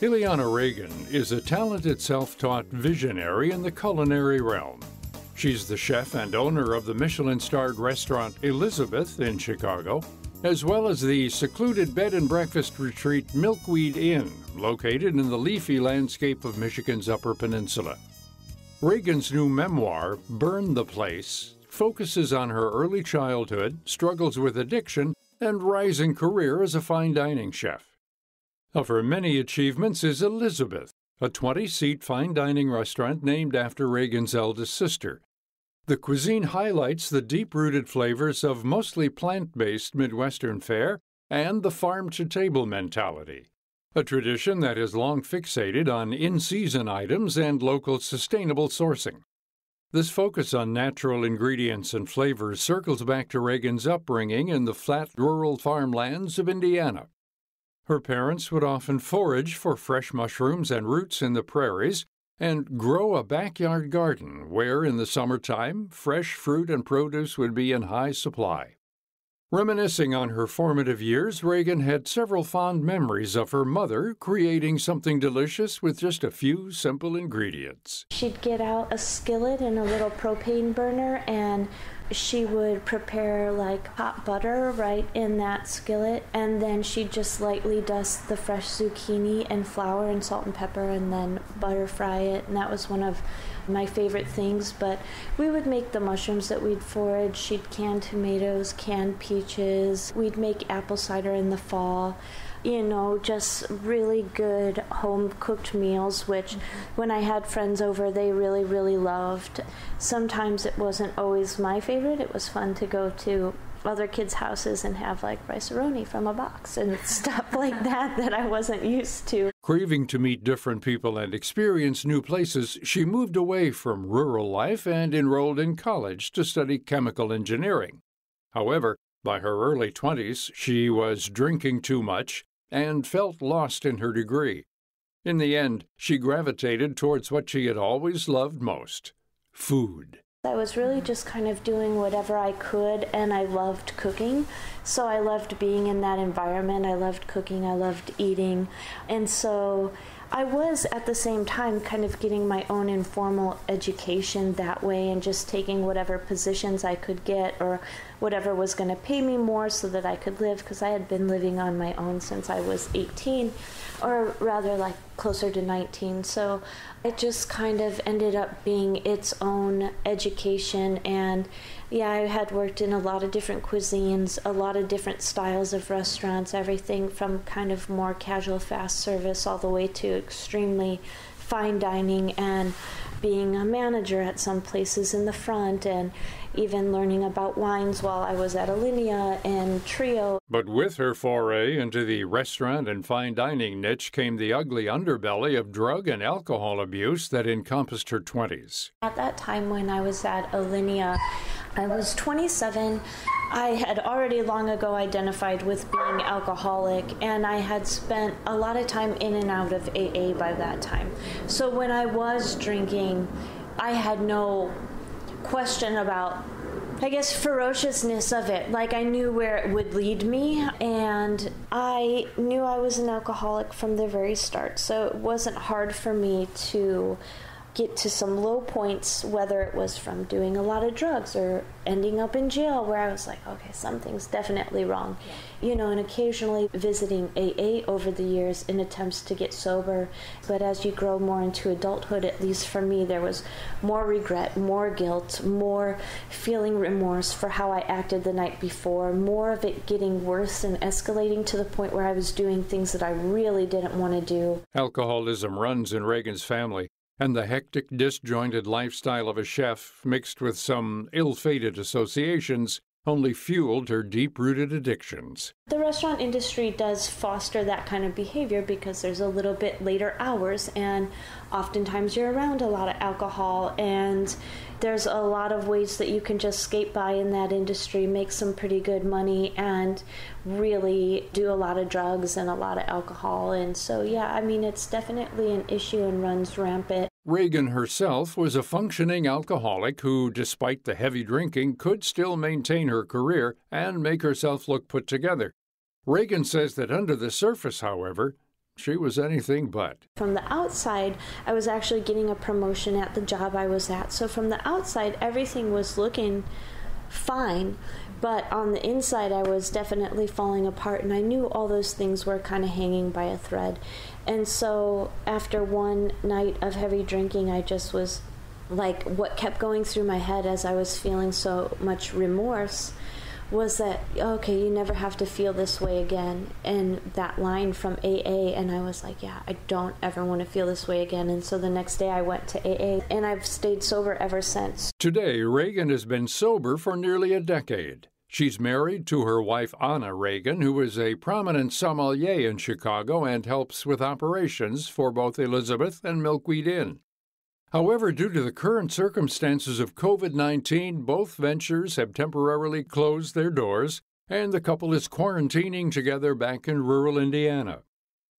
Iliana Regan is a talented self-taught visionary in the culinary realm. She's the chef and owner of the Michelin-starred restaurant Elizabeth in Chicago, as well as the secluded bed and breakfast retreat Milkweed Inn, located in the leafy landscape of Michigan's Upper Peninsula. Regan's new memoir, Burn the Place, focuses on her early childhood, struggles with addiction, and rising career as a fine dining chef. Of her many achievements is Elizabeth, a 20-seat fine dining restaurant named after Regan's eldest sister. The cuisine highlights the deep-rooted flavors of mostly plant-based Midwestern fare and the farm-to-table mentality, a tradition that has long fixated on in-season items and local sustainable sourcing. This focus on natural ingredients and flavors circles back to Regan's upbringing in the flat rural farmlands of Indiana. Her parents would often forage for fresh mushrooms and roots in the prairies and grow a backyard garden where, in the summertime, fresh fruit and produce would be in high supply. Reminiscing on her formative years, Regan had several fond memories of her mother creating something delicious with just a few simple ingredients. She'd get out a skillet and a little propane burner, and she would prepare like hot butter right in that skillet, and then she'd just lightly dust the fresh zucchini and flour and salt and pepper and then butter fry it, and that was one of my favorite things. But we would make the mushrooms that we'd forage. She'd can tomatoes, canned peaches. We'd make apple cider in the fall. Just really good home-cooked meals, which when I had friends over, they really, really loved. Sometimes it wasn't always my favorite. It was fun to go to other kids' houses and have like rice-a-roni from a box and stuff like that I wasn't used to. Craving to meet different people and experience new places, she moved away from rural life and enrolled in college to study chemical engineering. However, by her early 20s, she was drinking too much and felt lost in her degree. In the end, she gravitated towards what she had always loved most: food. I was really just kind of doing whatever I could, and I loved cooking. So I loved being in that environment. I loved cooking. I loved eating. And so I was at the same time kind of getting my own informal education that way and just taking whatever positions I could get or whatever was going to pay me more so that I could live, because I had been living on my own since I was 18, or rather like closer to 19. So it just kind of ended up being its own education. And yeah, I had worked in a lot of different cuisines, a lot of different styles of restaurants, everything from kind of more casual fast service all the way to extremely fine dining, and being a manager at some places in the front, and even learning about wines while I was at Alinea and Trio. But with her foray into the restaurant and fine dining niche came the ugly underbelly of drug and alcohol abuse that encompassed her 20s. At that time when I was at Alinea, I was 27. I had already long ago identified with being alcoholic, and I had spent a lot of time in and out of AA by that time. So when I was drinking, I had no question about, I guess, ferociousness of it. Like, I knew where it would lead me, and I knew I was an alcoholic from the very start. So it wasn't hard for me to get to some low points, whether it was from doing a lot of drugs or ending up in jail, where I was like, okay, something's definitely wrong. And occasionally visiting AA over the years in attempts to get sober. But as you grow more into adulthood, at least for me, there was more regret, more guilt, more feeling remorse for how I acted the night before, more of it getting worse and escalating to the point where I was doing things that I really didn't want to do. Alcoholism runs in Regan's family, and the hectic, disjointed lifestyle of a chef, mixed with some ill-fated associations, only fueled her deep-rooted addictions. The restaurant industry does foster that kind of behavior because there's a little bit later hours, and oftentimes you're around a lot of alcohol, and there's a lot of ways that you can just skate by in that industry, make some pretty good money, and really do a lot of drugs and a lot of alcohol. And so, yeah, I mean, it's definitely an issue and runs rampant. Regan herself was a functioning alcoholic who, despite the heavy drinking, could still maintain her career and make herself look put together. Regan says that under the surface, however, she was anything but. From the outside, I was actually getting a promotion at the job I was at. So from the outside, everything was looking fine. But on the inside, I was definitely falling apart. And I knew all those things were kind of hanging by a thread. And so after one night of heavy drinking, I just was like, what kept going through my head as I was feeling so much remorse was that, okay, you never have to feel this way again. And that line from AA, and I was like, yeah, I don't ever want to feel this way again. And so the next day I went to AA, and I've stayed sober ever since. Today, Regan has been sober for nearly a decade. She's married to her wife, Iliana Regan, who is a prominent sommelier in Chicago and helps with operations for both Elizabeth and Milkweed Inn. However, due to the current circumstances of COVID-19, both ventures have temporarily closed their doors, and the couple is quarantining together back in rural Indiana.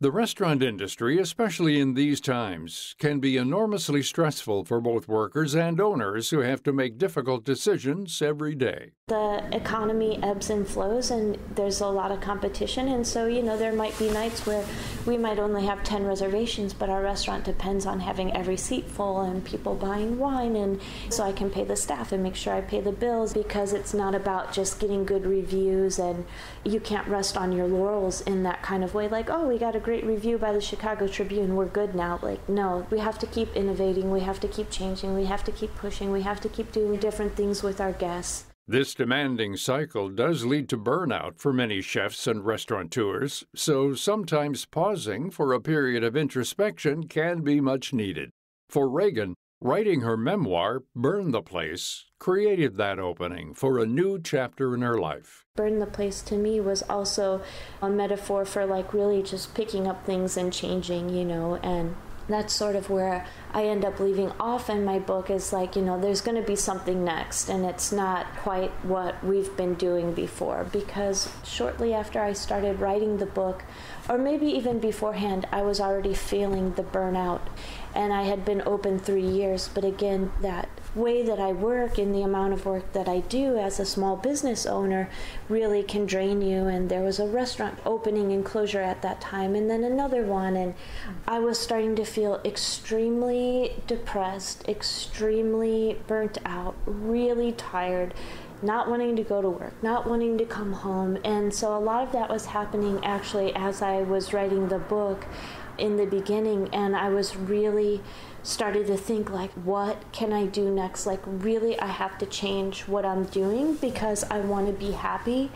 The restaurant industry, especially in these times, can be enormously stressful for both workers and owners who have to make difficult decisions every day. The economy ebbs and flows, and there's a lot of competition, and so, there might be nights where we might only have 10 reservations, but our restaurant depends on having every seat full and people buying wine, and so I can pay the staff and make sure I pay the bills, because it's not about just getting good reviews, and you can't rest on your laurels in that kind of way, like, oh, we got a great review by the Chicago Tribune, we're good now. Like, no, we have to keep innovating, we have to keep changing, we have to keep pushing, we have to keep doing different things with our guests. This demanding cycle does lead to burnout for many chefs and restaurateurs, so sometimes pausing for a period of introspection can be much needed. For Regan, writing her memoir, Burn the Place, created that opening for a new chapter in her life. Burn the Place to me was also a metaphor for really just picking up things and changing, and that's sort of where I end up leaving off in my book is there's going to be something next, and it's not quite what we've been doing before, because shortly after I started writing the book, or maybe even beforehand, I was already feeling the burnout, and I had been open 3 years, but again, that way that I work and the amount of work that I do as a small business owner really can drain you. And there was a restaurant opening and closure at that time, and then another one, and I was starting to feel extremely depressed, extremely burnt out, really tired, not wanting to go to work, not wanting to come home. And so a lot of that was happening actually as I was writing the book in the beginning, and I was really started to think what can I do next? Really, I have to change what I'm doing because I want to be happy.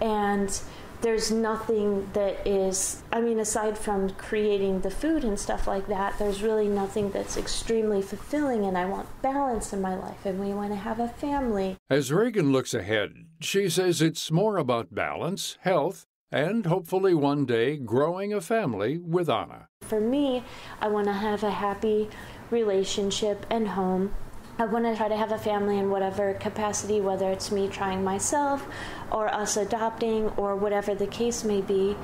And there's nothing that is, aside from creating the food and stuff like that, there's really nothing that's extremely fulfilling, and I want balance in my life, and we want to have a family. As Regan looks ahead, she says it's more about balance, health, and hopefully one day growing a family with Iliana. For me, I want to have a happy relationship and home. I want to try to have a family in whatever capacity, whether it's me trying myself or us adopting or whatever the case may be.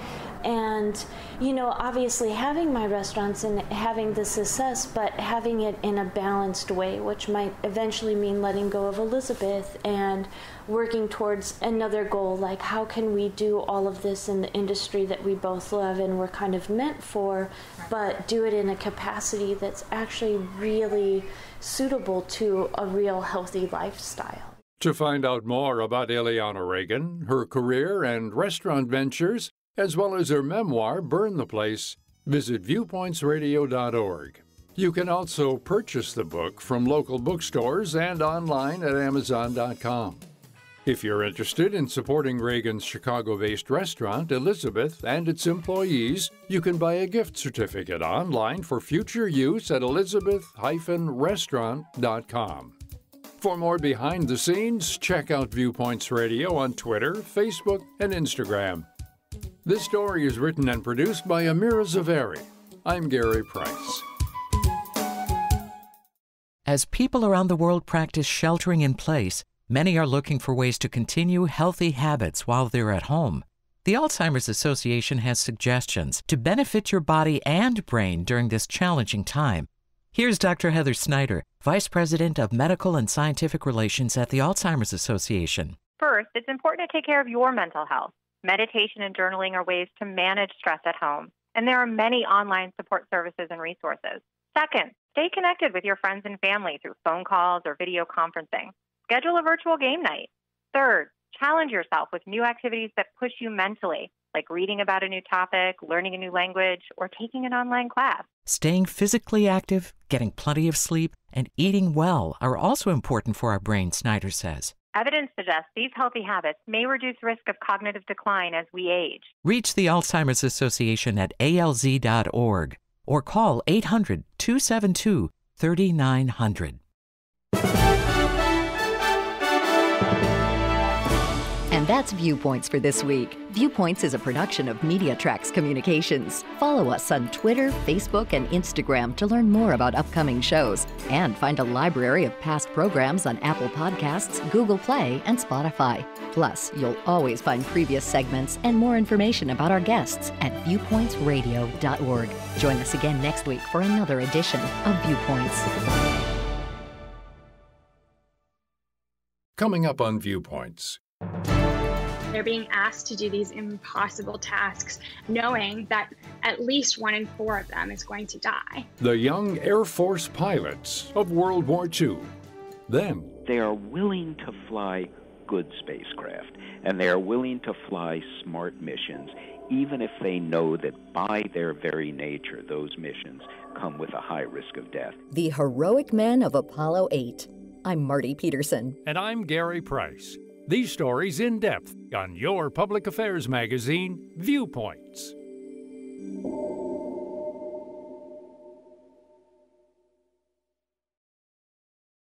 And, obviously having my restaurants and having the success, but having it in a balanced way, which might eventually mean letting go of Elizabeth and working towards another goal, like how can we do all of this in the industry that we both love and we're kind of meant for, but do it in a capacity that's actually really suitable to a real healthy lifestyle. To find out more about Iliana Regan, her career and restaurant ventures, as well as her memoir, Burn the Place, visit viewpointsradio.org. You can also purchase the book from local bookstores and online at Amazon.com. If you're interested in supporting Regan's Chicago-based restaurant, Elizabeth, and its employees, you can buy a gift certificate online for future use at elizabeth-restaurant.com. For more behind the scenes, check out Viewpoints Radio on Twitter, Facebook, and Instagram. This story is written and produced by Amira Zaveri. I'm Gary Price. As people around the world practice sheltering in place, many are looking for ways to continue healthy habits while they're at home. The Alzheimer's Association has suggestions to benefit your body and brain during this challenging time. Here's Dr. Heather Snyder, Vice President of Medical and Scientific Relations at the Alzheimer's Association. First, it's important to take care of your mental health. Meditation and journaling are ways to manage stress at home. and there are many online support services and resources. Second, stay connected with your friends and family through phone calls or video conferencing. Schedule a virtual game night. Third, challenge yourself with new activities that push you mentally, like reading about a new topic, learning a new language, or taking an online class. Staying physically active, getting plenty of sleep, and eating well are also important for our brain, Snyder says. Evidence suggests these healthy habits may reduce risk of cognitive decline as we age. Reach the Alzheimer's Association at alz.org or call 800-272-3900. And that's Viewpoints for this week. Viewpoints is a production of MediaTrax Communications. Follow us on Twitter, Facebook, and Instagram to learn more about upcoming shows. And find a library of past programs on Apple Podcasts, Google Play, and Spotify. Plus, you'll always find previous segments and more information about our guests at viewpointsradio.org. Join us again next week for another edition of Viewpoints. Coming up on Viewpoints. They're being asked to do these impossible tasks, knowing that at least 1 in 4 of them is going to die. The young Air Force pilots of World War II. Then, they are willing to fly good spacecraft, and they are willing to fly smart missions, even if they know that by their very nature, those missions come with a high risk of death. The heroic men of Apollo 8. I'm Marty Peterson. And I'm Gary Price. These stories in depth on your public affairs magazine, Viewpoints.